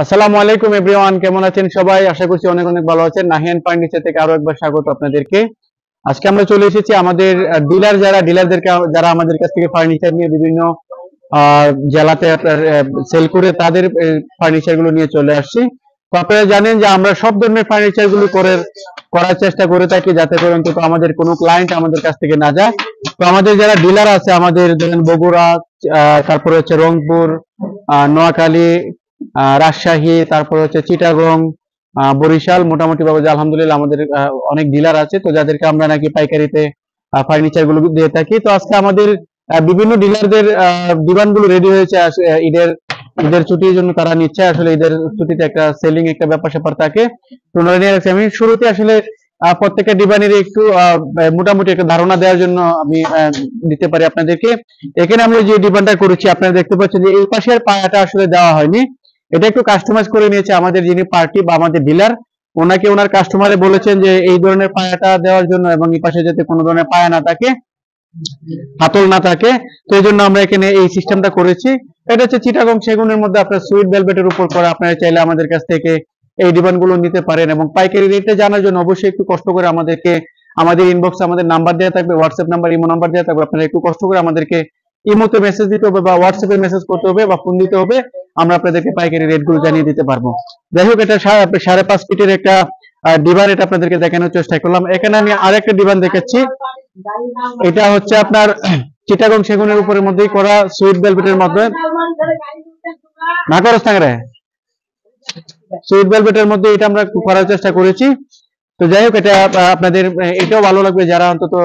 আসসালামু আলাইকুম এভরিওয়ান, কেমন আছেন সবাই? আশা করছি অনেক অনেক ভালো আছেন। নাহিয়ান ফার্নিচার থেকে আরো একবার স্বাগত আপনাদেরকে। আজকে আমরা চলে এসেছি আমাদের ডিলার ডিলারদেরকে যারা আমাদের কাছ থেকে ফার্নিচার নিয়ে বিভিন্ন জেলাতে সেল করে তাদের ফার্নিচার গুলো নিয়ে চলে আসছি। তো আপনারা জানেন যে আমরা সব ধরনের ফার্নিচার গুলো করার চেষ্টা করে থাকি, যাতে করে অন্তত আমাদের কোনো ক্লায়েন্ট আমাদের কাছ থেকে না যায়। তো আমাদের যারা ডিলার আছে, আমাদের ধরেন বগুড়া, তারপরে হচ্ছে রংপুর, নোয়াখালী, রাজশাহী, তারপরে হচ্ছে চিটাগং, বরিশাল, মোটামুটি ভাবে আলহামদুলিল্লাহ আমাদের অনেক ডিলার আছে, তো যাদেরকে আমরা নাকি পাইকারিতে ফার্নিচার গুলো দিয়ে থাকি। তো আজকে আমাদের বিভিন্ন ডিলারদের ডিমান্ড গুলো রেডি হয়েছে। ঈদের ঈদের ছুটির জন্য তারা নিচ্ছে। আসলে ঈদের ছুটিতে একটা সেলিং একটা ব্যাপার স্যাপার থাকে, তো ওনারা নিয়ে রাখছে। আমি শুরুতে আসলে প্রত্যেকটা ডিমান্ডের একটু মোটামুটি একটা ধারণা দেওয়ার জন্য আমি দিতে পারি আপনাদেরকে। এখানে আমরা যে ডিমান্ডটা করেছি, আপনারা দেখতে পাচ্ছেন যে এই পাশের পায়াটা আসলে দেওয়া হয়নি, এটা একটু কাস্টমাইজ করে নিয়েছে আমাদের যিনি পার্টি বা আমাদের ডিলার। ওনাকে ওনার কাস্টমারে বলেছেন যে এই ধরনের পায়াটা দেওয়ার জন্য, এবং এই পাশে যাতে কোনো ধরনের পায়া না থাকে, হাতল না থাকে। তো এই জন্য আমরা এখানে এই সিস্টেমটা করেছি। এটা হচ্ছে চিটাগং সেগুনের মধ্যে আপনার সুইট ভেলভেটের উপর করা। আপনারা চাইলে আমাদের কাছ থেকে এই ডিমান্ড গুলো নিতে পারেন, এবং পাইকারি রেটটা জানার জন্য অবশ্যই একটু কষ্ট করে আমাদের ইনবক্সে আমাদের নাম্বার দেওয়া থাকবে, হোয়াটসঅ্যাপ নাম্বার, ইমো নাম্বার দেওয়া থাকবে। আপনারা একটু কষ্ট করে আমাদেরকে ইমোতে মেসেজ দিতে হবে, বা হোয়াটসঅ্যাপে মেসেজ করতে হবে, বা ফোন দিতে হবে। আমরা আপনাদেরকে পাইকারি রেট গুলো জানিয়ে দিতে পারবো। যাই হোক, এটা 5.5 ফিটের একটা ডিভান, এটা আপনাদেরকে দেখানোর চেষ্টা করলাম। এখানে আমি আরেকটা ডিভান দেখাচ্ছি। এটা হচ্ছে আপনার চিটাগং সেগুনের উপরের মধ্যেই করা, সুইট ভেলভেটের মধ্যে না করস্থাঙ্গরে সুইট ভেলভেটের মধ্যে এটা আমরা করার চেষ্টা করেছি। তো যাই হোক, এটা আপনাদের এটাও ভালো লাগবে যারা অন্তত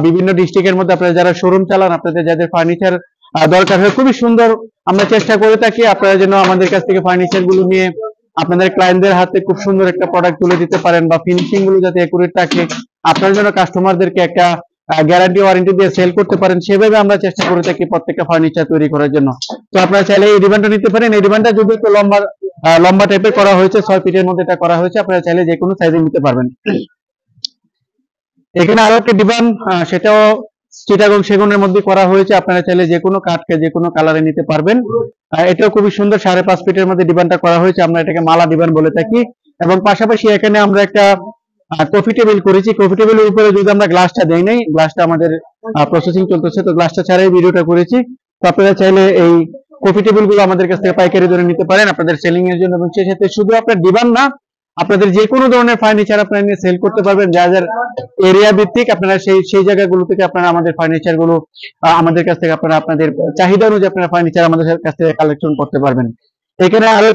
বিভিন্ন ডিস্ট্রিক্টের মধ্যে আপনারা যারা শোরুম চালান, আপনাদের যাদের ফার্নিচার দরকার হয়, খুবই সুন্দর আমরা চেষ্টা করে থাকি আপনারা যেন আমাদের কাছ থেকে ফার্নিচার গুলো নিয়ে আপনাদের ক্লায়েন্টদের হাতে খুব সুন্দর একটা প্রোডাক্ট তুলে দিতে পারেন, বা ফিনিশিং গুলো যাতে একুরেট থাকে, আপনার জন্য কাস্টমারদেরকে একটা গ্যারান্টি ওয়ারেন্টি দিয়ে সেল করতে পারেন, সেভাবে আমরা চেষ্টা করে থাকি প্রত্যেকটা ফার্নিচার তৈরি করার জন্য। তো আপনারা চাইলে এই ডিমান্ডটা নিতে পারেন। এই ডিমান্ডটা যদি একটু লম্বা টাইপের করা হয়েছে, 6 ফিটের মধ্যে এটা করা হয়েছে। আপনারা চাইলে যে কোনো সাইজে নিতে পারবেন। এখানে আরো একটা ডিমান্ড, সেটাও চিটাগং সেগুনের মধ্যে করা হয়েছে। আপনারা চাইলে যে কোনো কাঠকে যে কোনো কালারে নিতে পারবেন। এটাও খুবই সুন্দর, 5.5 ফিটের মধ্যে ডিমান্ডটা করা হয়েছে। আমরা এটাকে মালা ডিমান্ড বলে থাকি। এবং পাশাপাশি এখানে আমরা একটা কফি টেবিল করেছি। কফি টেবিলের উপরে যদি আমরা গ্লাসটা দেই নাই, গ্লাসটা আমাদের প্রসেসিং চলতেছে, তো গ্লাসটা ছাড়াই ভিডিওটা করেছি। তো আপনারা চাইলে এই কফি টেবিল গুলো আমাদের কাছ থেকে পাইকারি দরে নিতে পারেন আপনাদের সেলিং এর জন্য। এবং সেই সাথে শুধু আপনার ডিমান্ড না, আপনাদের যে কোনো ধরনের ফার্নিচার আপনারা নিয়ে সেল করতে পারবেন। যাদের এরিয়া ভিত্তিক, আপনারা সেই জায়গাগুলো থেকে আপনারা আমাদের ফার্নিচার গুলো আমাদের কাছ থেকে আপনারা আপনাদের চাহিদা অনুযায়ী আপনারা ফার্নিচার আমাদের কাছ থেকে কালেকশন করতে পারবেন। এখানে আরো